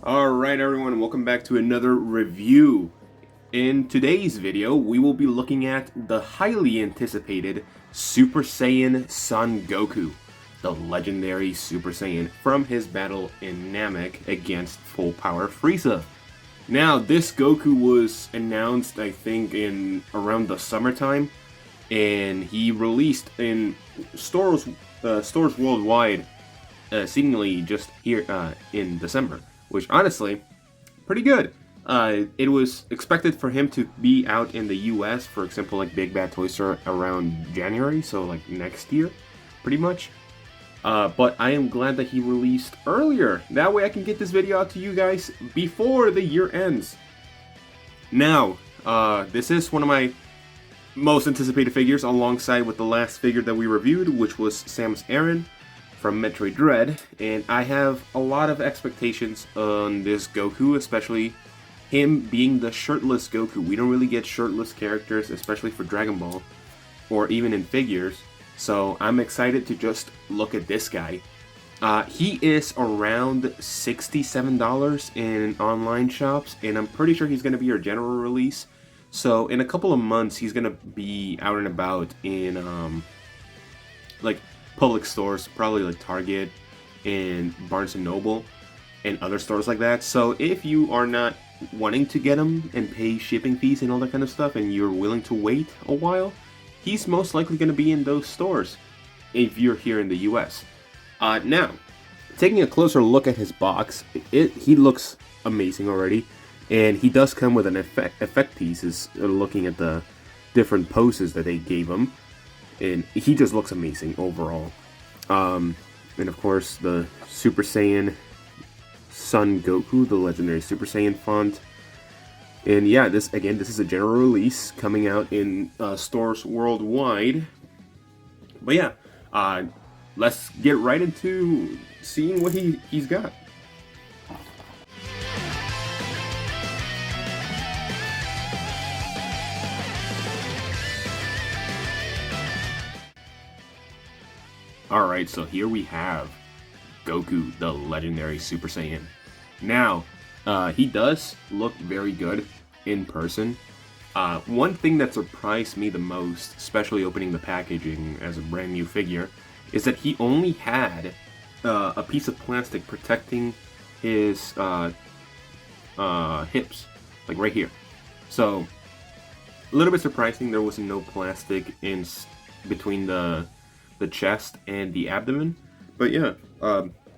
Alright everyone, welcome back to another review. In today's video, we will be looking at the highly anticipated Super Saiyan Son Goku, the legendary Super Saiyan from his battle in Namek against Full Power Frieza. Now, this Goku was announced, I think, in around the summertime, and he released in stores worldwide, seemingly just here in December, which honestly, pretty good. It was expected for him to be out in the US, for example, like Big Bad Toy Store around January, so like next year, pretty much. But I am glad that he released earlier. That way I can get this video out to you guys before the year ends. Now, this is one of my most anticipated figures alongside with the last figure that we reviewed, which was Samus Aran from Metroid Dread, and I have a lot of expectations on this Goku, especially him being the shirtless Goku. We don't really get shirtless characters, especially for Dragon Ball, or even in figures, so I'm excited to just look at this guy. He is around $67 in online shops, and I'm pretty sure he's going to be our general release, so in a couple of months he's going to be out and about in like public stores, probably like Target and Barnes & Noble and other stores like that. So if you are not wanting to get them and pay shipping fees and all that kind of stuff, and you're willing to wait a while, he's most likely going to be in those stores if you're here in the US. Now, taking a closer look at his box, he looks amazing already, and he does come with an effect pieces, looking at the different poses that they gave him. And he just looks amazing overall. And of course, the Super Saiyan Son Goku, the legendary Super Saiyan font. And yeah, this is a general release coming out in stores worldwide. But yeah, let's get right into seeing what he's got. Alright, so here we have Goku, the legendary Super Saiyan. Now, he does look very good in person. One thing that surprised me the most, especially opening the packaging as a brand new figure, is that he only had a piece of plastic protecting his hips, like right here. So, a little bit surprising there was no plastic in between the chest and the abdomen. But yeah,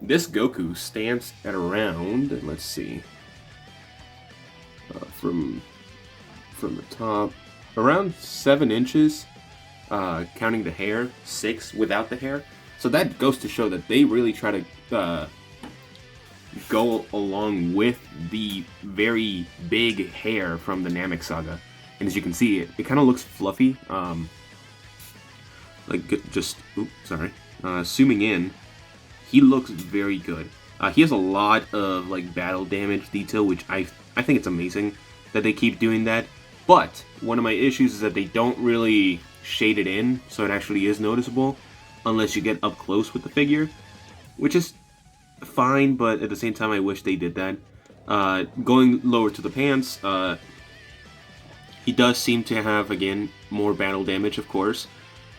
this Goku stands at around, let's see, from the top, around 7 inches, counting the hair, 6 without the hair. So that goes to show that they really try to go along with the very big hair from the Namek saga. And as you can see, it kind of looks fluffy. Like, just, oops, sorry, zooming in, he looks very good. He has a lot of, like, battle damage detail, which I think it's amazing that they keep doing that. But one of my issues is that they don't really shade it in, so it actually is noticeable, unless you get up close with the figure, which is fine, but at the same time, I wish they did that. Going lower to the pants, he does seem to have, again, more battle damage, of course.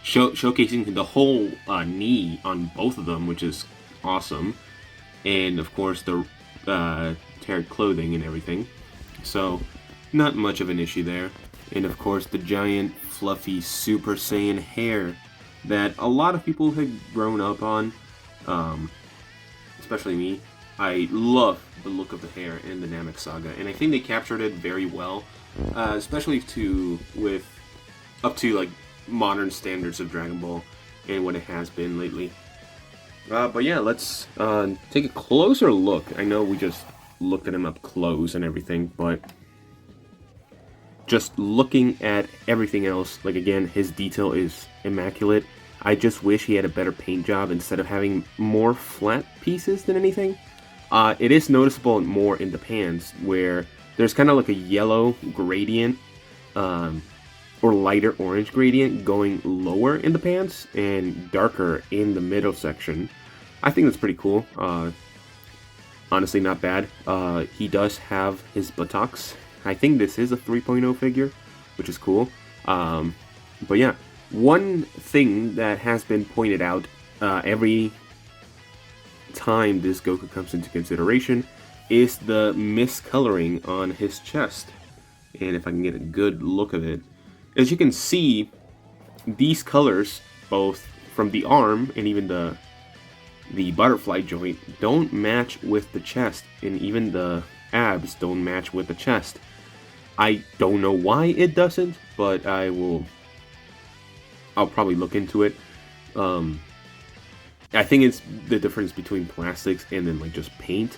Showcasing the whole knee on both of them, which is awesome. And of course the teared clothing and everything. So not much of an issue there. And of course the giant fluffy Super Saiyan hair that a lot of people had grown up on, especially me. I love the look of the hair in the Namek saga, and I think they captured it very well, especially up to like modern standards of Dragon Ball and what it has been lately. But yeah, let's take a closer look. I know we just looked at him up close and everything, but just looking at everything else, like again, his detail is immaculate. I just wish he had a better paint job instead of having more flat pieces than anything. It is noticeable more in the pants, where there's kind of like a yellow gradient, or lighter orange gradient going lower in the pants and darker in the middle section. I think that's pretty cool. On honestly not bad. He does have his buttocks. I think this is a 3.0 figure, which is cool. But yeah, one thing that has been pointed out every time this Goku comes into consideration is the miscoloring on his chest. And if I can get a good look of it, as you can see, these colors, both from the arm and even the butterfly joint, don't match with the chest, and even the abs don't match with the chest. I don't know why it doesn't, but I'll probably look into it. I think it's the difference between plastics and then like just paint.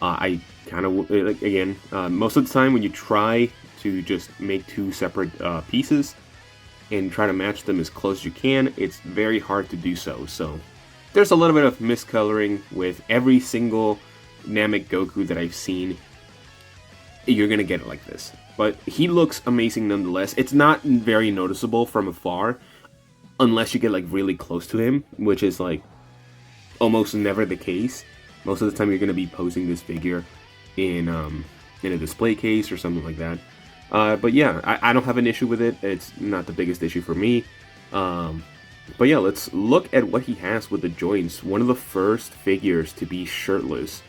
I kind of like, again, most of the time when you try to just make two separate pieces and try to match them as close as you can, it's very hard to do so. So there's a little bit of miscoloring with every single Namek Goku that I've seen. You're gonna get it like this, but he looks amazing nonetheless. It's not very noticeable from afar unless you get like really close to him, which is like almost never the case. Most of the time you're going to be posing this figure in a display case or something like that. But yeah, I don't have an issue with it. It's not the biggest issue for me. But yeah, let's look at what he has with the joints. One of the first figures to be shirtless.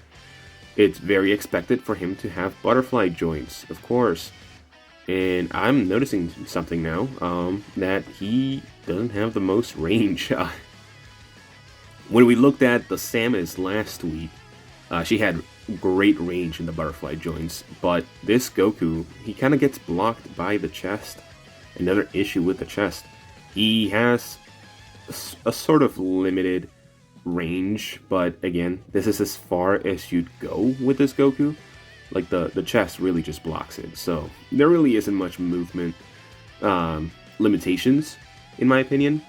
It's very expected for him to have butterfly joints, of course. And I'm noticing something now, that he doesn't have the most range. When we looked at the Samus last week, she had great range in the butterfly joints, but this Goku, he kind of gets blocked by the chest. Another issue with the chest. He has a sort of limited range, but again, this is as far as you'd go with this Goku. Like the chest really just blocks it, so there really isn't much movement limitations, in my opinion.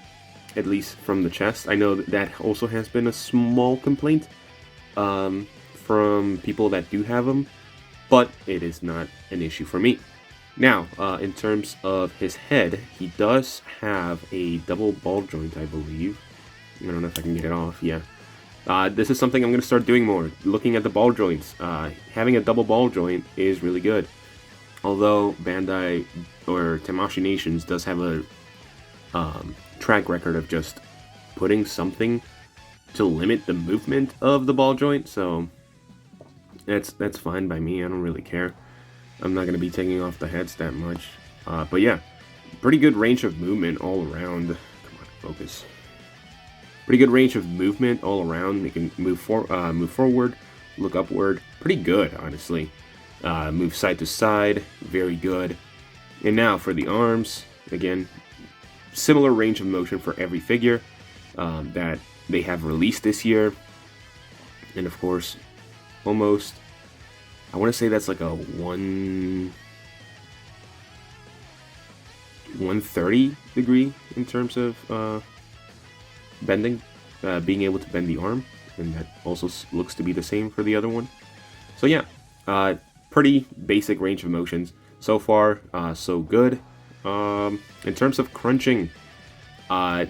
At least from the chest. I know that also has been a small complaint from people that do have them, but it is not an issue for me. Now, in terms of his head, he does have a double ball joint, I believe. I don't know if I can get it off, yeah. This is something I'm going to start doing more, looking at the ball joints. Having a double ball joint is really good. Although Bandai or Tamashii Nations does have a track record of just putting something to limit the movement of the ball joint, so that's fine by me. I don't really care. I'm not going to be taking off the heads that much, but yeah, pretty good range of movement all around. Come on, focus. Pretty good range of movement all around. They can move forward, look upward. Pretty good, honestly. Move side to side, very good. And now for the arms, again, similar range of motion for every figure that they have released this year. And of course, almost, I want to say that's like a 130 degree in terms of bending, being able to bend the arm. And that also looks to be the same for the other one. So yeah, pretty basic range of motions. So far, so good. In terms of crunching, oh,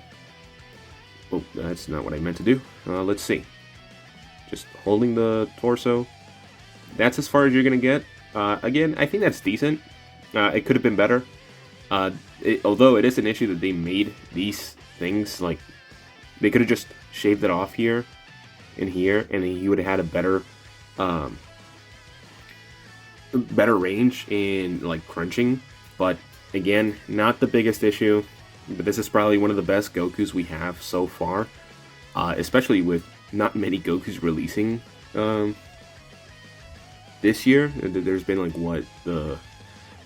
that's not what I meant to do. Let's see. Just holding the torso. That's as far as you're gonna get. Again, I think that's decent. It could have been better. Although it is an issue that they made these things, like, they could have just shaved it off here and here, and he would have had a better range in, like, crunching. But again, not the biggest issue. But this is probably one of the best Gokus we have so far, especially with not many Gokus releasing this year. There's been, like, what, the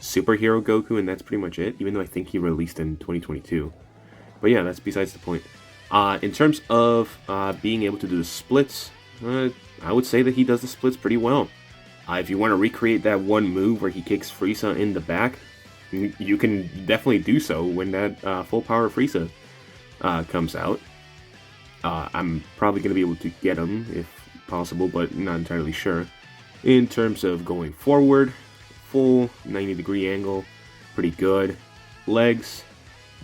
Superhero Goku, and that's pretty much it, even though I think he released in 2022. But yeah, that's besides the point. In terms of being able to do the splits, I would say that he does the splits pretty well. If you want to recreate that one move where he kicks Frieza in the back, you can definitely do so when that full power Frieza comes out. I'm probably going to be able to get him if possible, but not entirely sure. In terms of going forward, full 90-degree angle, pretty good. Legs,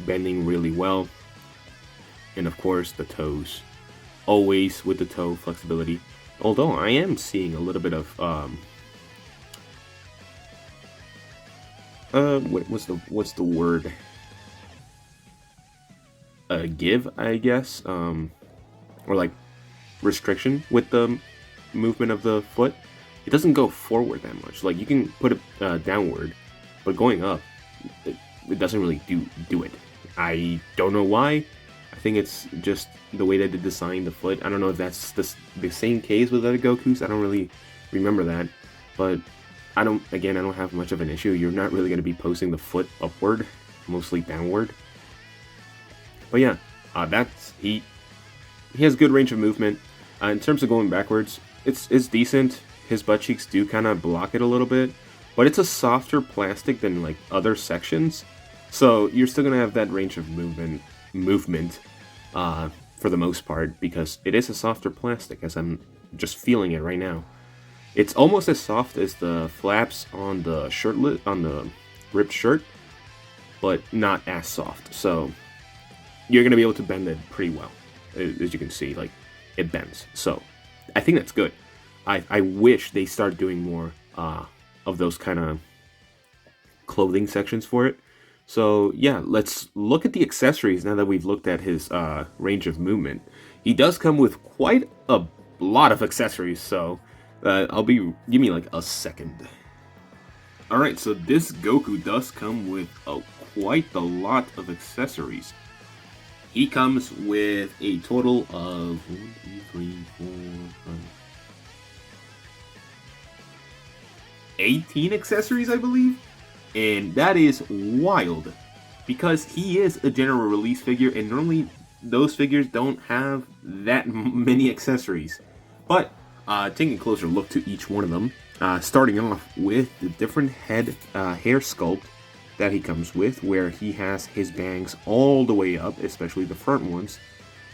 bending really well. And of course, the toes. Always with the toe flexibility. Although I am seeing a little bit of what's the word? Give, I guess, or like restriction with the movement of the foot. It doesn't go forward that much. Like you can put it downward, but going up, it doesn't really do it. I don't know why. I think it's just the way that they designed the foot. I don't know if that's the same case with other Gokus. I don't really remember that, but I don't have much of an issue. You're not really going to be posting the foot upward, mostly downward. But yeah, he has good range of movement. In terms of going backwards, it's decent. His butt cheeks do kind of block it a little bit, but it's a softer plastic than like other sections, so you're still gonna have that range of movement for the most part, because it is a softer plastic, as I'm just feeling it right now. It's almost as soft as the flaps on the on the ripped shirt, but not as soft. So you're gonna be able to bend it pretty well, as you can see. Like, it bends. So I think that's good. I wish they start doing more of those kind of clothing sections for it. So yeah, let's look at the accessories now that we've looked at his range of movement. He does come with quite a lot of accessories, so give me like a second. Alright, so this Goku does come with quite a lot of accessories. He comes with a total of 1, 2, 3, 4, 5, 18 accessories, I believe. And that is wild, because he is a general release figure, and normally those figures don't have that many accessories. But taking a closer look to each one of them, starting off with the different hair sculpt that he comes with, where he has his bangs all the way up, especially the front ones.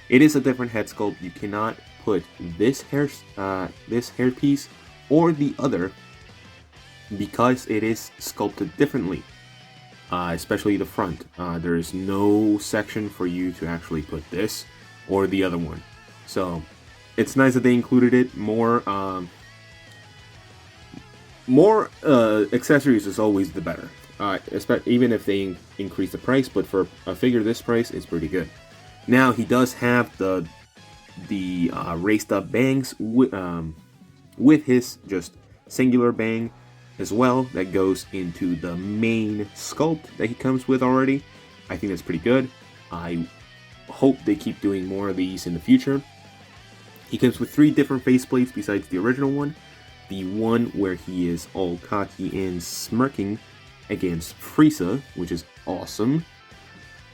It is a different head sculpt. You cannot put this hairpiece or the other, because it is sculpted differently, especially the front. There is no section for you to actually put this or the other one. So it's nice that they included it. More accessories is always the better, even if they increase the price. But for a figure this price, it's pretty good. Now he does have the raised up bangs with his just singular bang as well, that goes into the main sculpt that he comes with already. I think that's pretty good. I hope they keep doing more of these in the future. He comes with 3 different faceplates besides the original one. The one where he is all cocky and smirking against Frieza, which is awesome.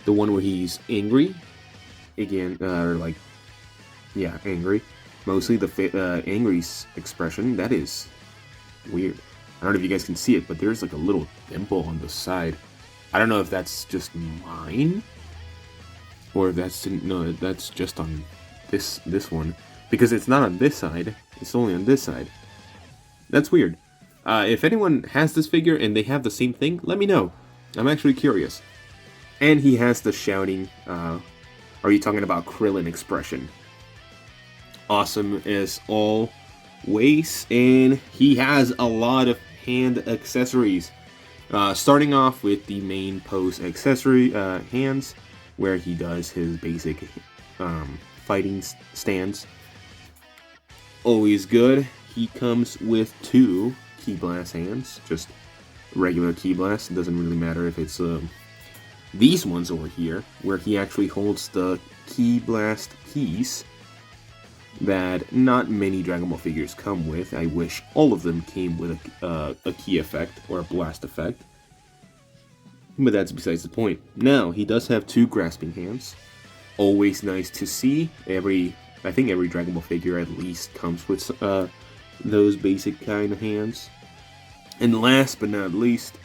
The one where he's angry, again, angry. Mostly the angry expression. That is weird. I don't know if you guys can see it, but there's like a little dimple on the side. I don't know if that's just mine, or if that's just on this one, because it's not on this side. It's only on this side. That's weird. If anyone has this figure and they have the same thing, let me know. I'm actually curious. And he has the shouting. Are you talking about Krillin expression? Awesome as always, and he has a lot of hand accessories. Starting off with the main pose accessory, hands, where he does his basic fighting stance. Always good. He comes with 2 Ki Blast hands, just regular Ki Blast. It doesn't really matter if it's these ones over here, where he actually holds the Ki Blast piece that not many Dragon Ball figures come with. I wish all of them came with a key effect or a blast effect, but that's besides the point. Now, he does have 2 grasping hands. Always nice to see. I think every Dragon Ball figure at least comes with those basic kind of hands. And last but not least,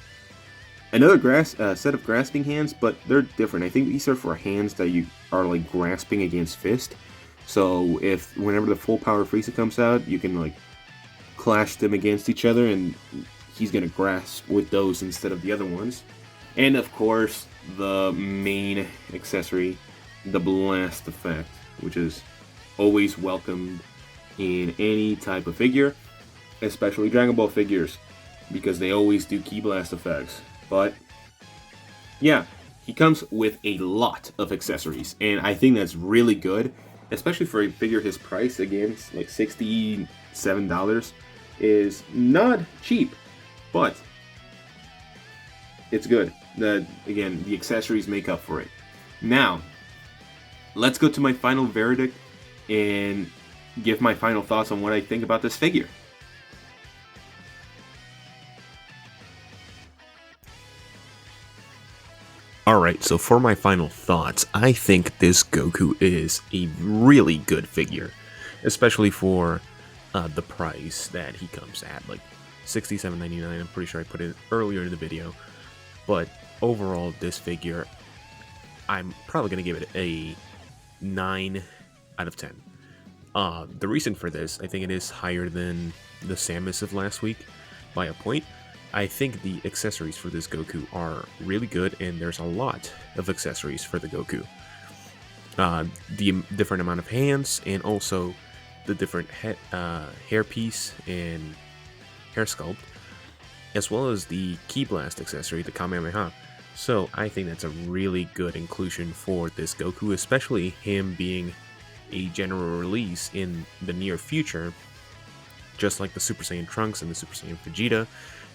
another set of grasping hands, but they're different. I think these are for hands that you are like grasping against fist. So whenever the full power Frieza comes out, you can like clash them against each other, and he's gonna grasp with those instead of the other ones. And of course, the main accessory, the blast effect, which is always welcomed in any type of figure, especially Dragon Ball figures, because they always do Ki Blast effects. But yeah, he comes with a lot of accessories, and I think that's really good, especially for a figure his price. Again, it's like $67 is not cheap, but it's good. Again, the accessories make up for it. Now, let's go to my final verdict and give my final thoughts on what I think about this figure. Alright, so for my final thoughts, I think this Goku is a really good figure, especially for the price that he comes at, like $67.99. I'm pretty sure I put it earlier in the video, but overall, this figure, I'm probably going to give it a 9 out of 10. The reason for this, I think it is higher than the Samus of last week by a point. I think the accessories for this Goku are really good, and there's a lot of accessories for the Goku. The different amount of hands, and also the different hairpiece and hair sculpt, as well as the Ki Blast accessory, the Kamehameha. So I think that's a really good inclusion for this Goku, especially him being a general release in the near future, just like the Super Saiyan Trunks and the Super Saiyan Vegeta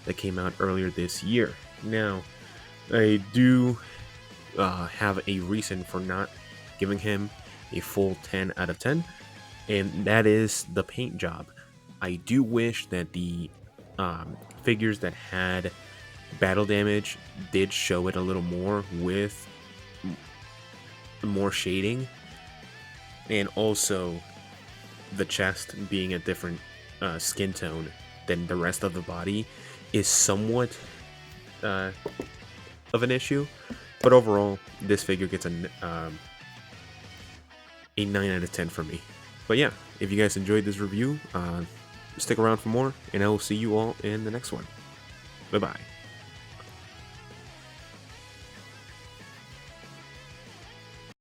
that came out earlier this year. Now, I do have a reason for not giving him a full 10 out of 10, and that is the paint job. I do wish that the figures that had battle damage did show it a little more with more shading, and also the chest being a different skin tone than the rest of the body is somewhat of an issue. But overall, this figure gets a 9 out of 10 for me. But yeah, if you guys enjoyed this review, stick around for more, and I will see you all in the next one. Bye-bye.